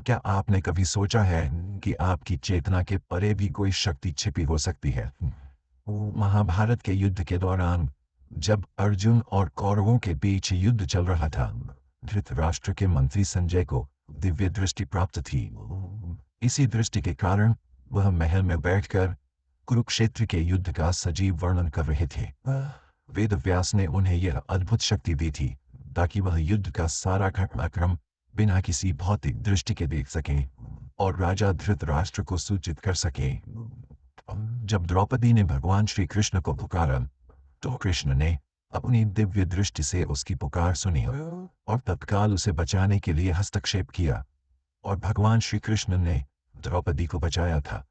क्या आपने कभी सोचा है कि आपकी चेतना के परे भी कोई शक्ति छिपी हो सकती है? महाभारत के युद्ध के दौरान जब अर्जुन और कौरवों के बीच युद्ध चल रहा था, धृतराष्ट्र के मंत्री संजय को दिव्य दृष्टि प्राप्त थी। इसी दृष्टि के कारण वह महल में बैठकर कुरुक्षेत्र के युद्ध का सजीव वर्णन कर रहे थे। वेद व्यास ने उन्हें यह अद्भुत शक्ति दी थी ताकि वह युद्ध का सारा घटनाक्रम बिना किसी भौतिक दृष्टि के देख सकें और राजा धृतराष्ट्र को सूचित कर सकें। जब द्रौपदी ने भगवान श्री कृष्ण को पुकारा तो कृष्ण ने अपनी दिव्य दृष्टि से उसकी पुकार सुनी और तत्काल उसे बचाने के लिए हस्तक्षेप किया और भगवान श्री कृष्ण ने द्रौपदी को बचाया था।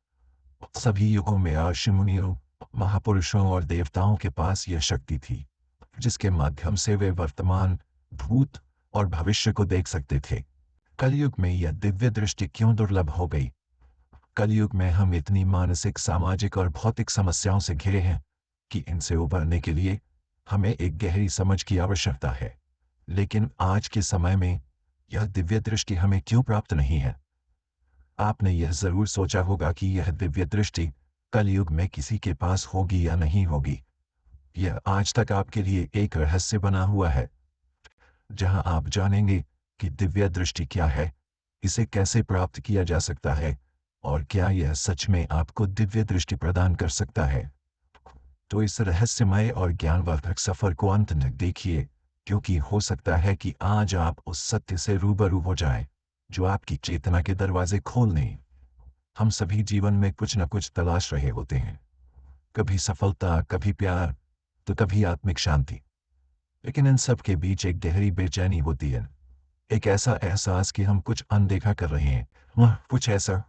सभी युगों में ऋषि मुनियों, महापुरुषों और देवताओं के पास यह शक्ति थी जिसके माध्यम से वे वर्तमान, भूत और भविष्य को देख सकते थे। कलयुग में यह दिव्य दृष्टि क्यों दुर्लभ हो गई? कलयुग में हम इतनी मानसिक, सामाजिक और भौतिक समस्याओं से घिरे हैं कि इनसे उबरने के लिए हमें एक गहरी समझ की आवश्यकता है। लेकिन आज के समय में यह दिव्य दृष्टि हमें क्यों प्राप्त नहीं है? आपने यह जरूर सोचा होगा कि यह दिव्य दृष्टि कलयुग में किसी के पास होगी या नहीं होगी। यह आज तक आपके लिए एक रहस्य बना हुआ है, जहां आप जानेंगे कि दिव्य दृष्टि क्या है, इसे कैसे प्राप्त किया जा सकता है और क्या यह सच में आपको दिव्य दृष्टि प्रदान कर सकता है। तो इस रहस्यमय और ज्ञानवर्धक सफर को अंत तक देखिए, क्योंकि हो सकता है कि आज आप उस सत्य से रूबरू हो जाएं, जो आपकी चेतना के दरवाजे खोलने। हम सभी जीवन में कुछ न कुछ तलाश रहे होते हैं, कभी सफलता, कभी प्यार, तो कभी आत्मिक शांति। लेकिन इन सब के बीच एक गहरी बेचैनी होती है, एक ऐसा एहसास कि हम कुछ अनदेखा कर रहे हैं, कुछ ऐसा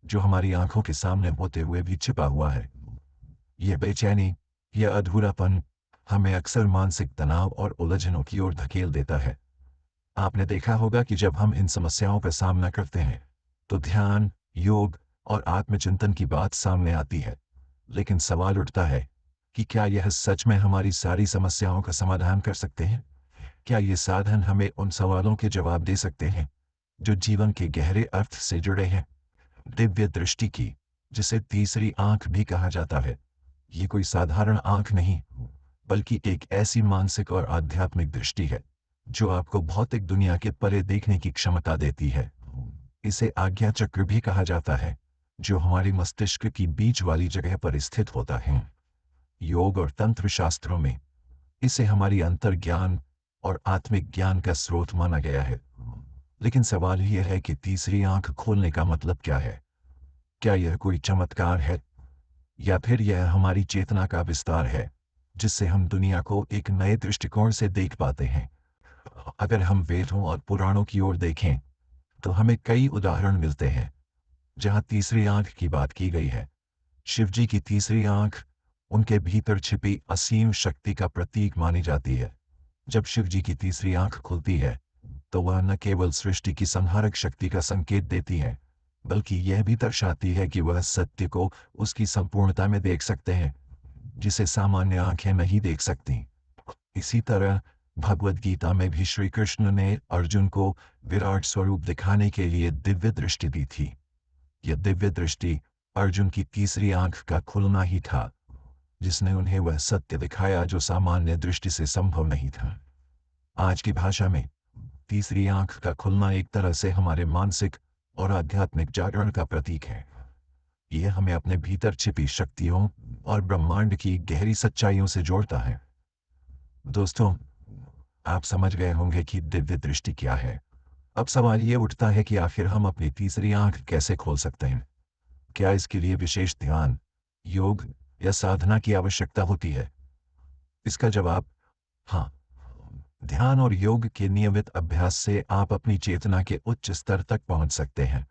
जो हमारी आंखों के सामने होते हुए भी छिपा हुआ है। यह बेचैनी, यह अधूरापन हमें अक्सर मानसिक तनाव और उलझनों की ओर धकेल देता है। आपने देखा होगा कि जब हम इन समस्याओं का सामना करते हैं तो ध्यान, योग और आत्मचिंतन की बात सामने आती है। लेकिन सवाल उठता है कि क्या यह सच में हमारी सारी समस्याओं का समाधान कर सकते हैं? क्या ये साधन हमें उन सवालों के जवाब दे सकते हैं जो जीवन के गहरे अर्थ से जुड़े हैं? दिव्य दृष्टि की, जिसे तीसरी आंख भी कहा जाता है, ये कोई साधारण आंख नहीं, बल्कि एक ऐसी मानसिक और आध्यात्मिक दृष्टि है जो आपको भौतिक दुनिया के परे देखने की क्षमता देती है। इसे आज्ञा चक्र भी कहा जाता है, जो हमारे मस्तिष्क की बीच वाली जगह पर स्थित होता है। योग और तंत्र शास्त्रों में इसे हमारी अंतर्ज्ञान और आत्मिक ज्ञान का स्रोत माना गया है। लेकिन सवाल यह है कि तीसरी आंख खोलने का मतलब क्या है? क्या यह कोई चमत्कार है या फिर यह हमारी चेतना का विस्तार है, जिससे हम दुनिया को एक नए दृष्टिकोण से देख पाते हैं? अगर हम वेदों और पुराणों की ओर देखें तो हमें कई उदाहरण मिलते हैं जहां तीसरी आंख की बात की गई है। शिव जी की तीसरी आंख उनके भीतर छिपी असीम शक्ति का प्रतीक मानी जाती है। जब शिव जी की तीसरी आंख खुलती है तो वह न केवल सृष्टि की संहारक शक्ति का संकेत देती है, बल्कि यह भी दर्शाती है कि वह सत्य को उसकी संपूर्णता में देख सकते हैं, जिसे सामान्य आंखें नहीं देख सकती। इसी तरह भगवद गीता में भी श्री कृष्ण ने अर्जुन को विराट स्वरूप दिखाने के लिए दिव्य दृष्टि दी थी। यह दिव्य दृष्टि अर्जुन की तीसरी आंख का खुलना ही था, जिसने उन्हें वह सत्य दिखाया जो सामान्य दृष्टि से संभव नहीं था। आज की भाषा में तीसरी आंख का खुलना एक तरह से हमारे मानसिक और आध्यात्मिक जागरण का प्रतीक है। यह हमें अपने भीतर छिपी शक्तियों और ब्रह्मांड की गहरी सच्चाइयों से जोड़ता है। दोस्तों, आप समझ गए होंगे कि दिव्य दृष्टि क्या है। अब सवाल ये उठता है कि आखिर हम अपनी तीसरी आंख कैसे खोल सकते हैं? क्या इसके लिए विशेष ध्यान, योग या साधना की आवश्यकता होती है? इसका जवाब हाँ। ध्यान और योग के नियमित अभ्यास से आप अपनी चेतना के उच्च स्तर तक पहुंच सकते हैं,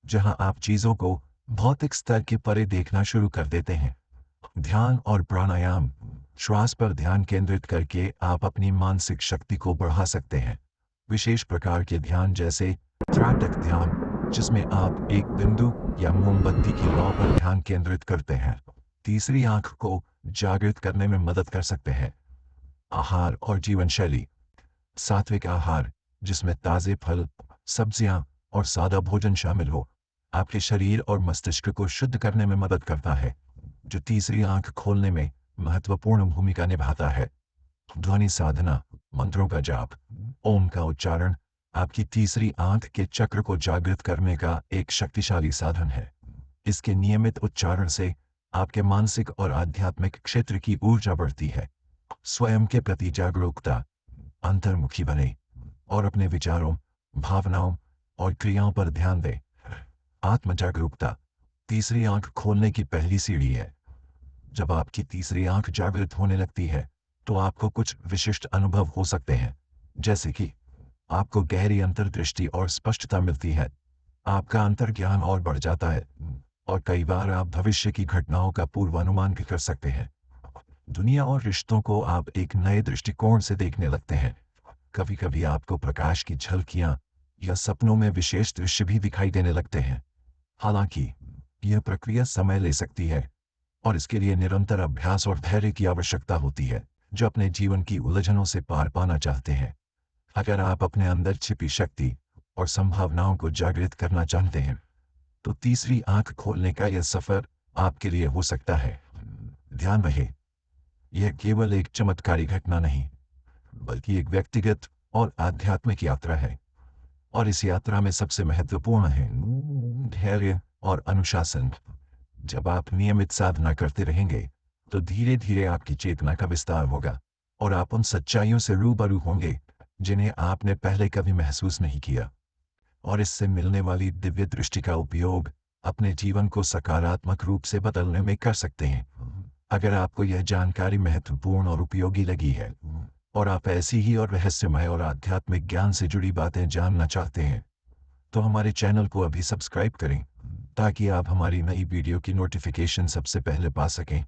जहां आप चीजों को भौतिक स्तर के परे देखना शुरू कर देते हैं। ध्यान और प्राणायाम, श्वास पर ध्यान केंद्रित करके आप अपनी मानसिक शक्ति को बढ़ा सकते हैं। विशेष प्रकार के ध्यान जैसे त्राटक ध्यान, जिसमें आप एक बिंदु या मोमबत्ती की लौ पर ध्यान केंद्रित करते हैं, तीसरी आंख को जागृत करने में मदद कर सकते हैं। आहार और जीवन शैली। सात्विक आहार, जिसमें ताजे फल, सब्जियां, और सादा भोजन शामिल हो, आपके शरीर और मस्तिष्क को शुद्ध करने में मदद करता है, जो तीसरी आंख खोलने में महत्वपूर्ण भूमिका निभाता है। ध्वनि साधना, मंत्रों का जाप, ओम का उच्चारण आपकी तीसरी आंख के चक्र को जागृत करने का एक शक्तिशाली साधन है। इसके नियमित उच्चारण से आपके मानसिक और आध्यात्मिक क्षेत्र की ऊर्जा बढ़ती है। स्वयं के प्रति जागरूकता, अंतर्मुखी बने और अपने विचारों, भावनाओं और क्रियाओं पर ध्यान दें। आत्म जागरूकता तीसरी आंख खोलने की पहली सीढ़ी है। जब आपकी तीसरी आंख जागृत होने लगती है, तो आपको कुछ विशिष्ट अनुभव हो सकते हैं, जैसे कि आपको गहरी अंतर्दृष्टि और स्पष्टता मिलती है, आपका अंतर्ज्ञान और बढ़ जाता है, और कई बार आप भविष्य की घटनाओं का पूर्वानुमान भी कर सकते हैं। दुनिया और रिश्तों को आप एक नए दृष्टिकोण से देखने लगते हैं। कभी कभी आपको प्रकाश की झलकियां या सपनों में विशेष दृश्य भी दिखाई देने लगते हैं। हालांकि यह प्रक्रिया समय ले सकती है और इसके लिए निरंतर अभ्यास और धैर्य की आवश्यकता होती है, जो अपने जीवन की उलझनों से पार पाना चाहते हैं। अगर आप अपने अंदर छिपी शक्ति और संभावनाओं को जागृत करना चाहते हैं, तो तीसरी आंख खोलने का यह सफर आपके लिए हो सकता है। ध्यान रहे, यह केवल एक चमत्कारी घटना नहीं, बल्कि एक व्यक्तिगत और आध्यात्मिक यात्रा है। और इस यात्रा में सबसे महत्वपूर्ण है धैर्य और अनुशासन। जब आप नियमित साधना करते रहेंगे, तो धीरे धीरे आपकी चेतना का विस्तार होगा और आप उन सच्चाइयों से रूबरू होंगे जिन्हें आपने पहले कभी महसूस नहीं किया। और इससे मिलने वाली दिव्य दृष्टि का उपयोग अपने जीवन को सकारात्मक रूप से बदलने में कर सकते हैं। अगर आपको यह जानकारी महत्वपूर्ण और उपयोगी लगी है और आप ऐसी ही और रहस्यमय और आध्यात्मिक ज्ञान से जुड़ी बातें जानना चाहते हैं, तो हमारे चैनल को अभी सब्सक्राइब करें, ताकि आप हमारी नई वीडियो की नोटिफिकेशन सबसे पहले पा सकें।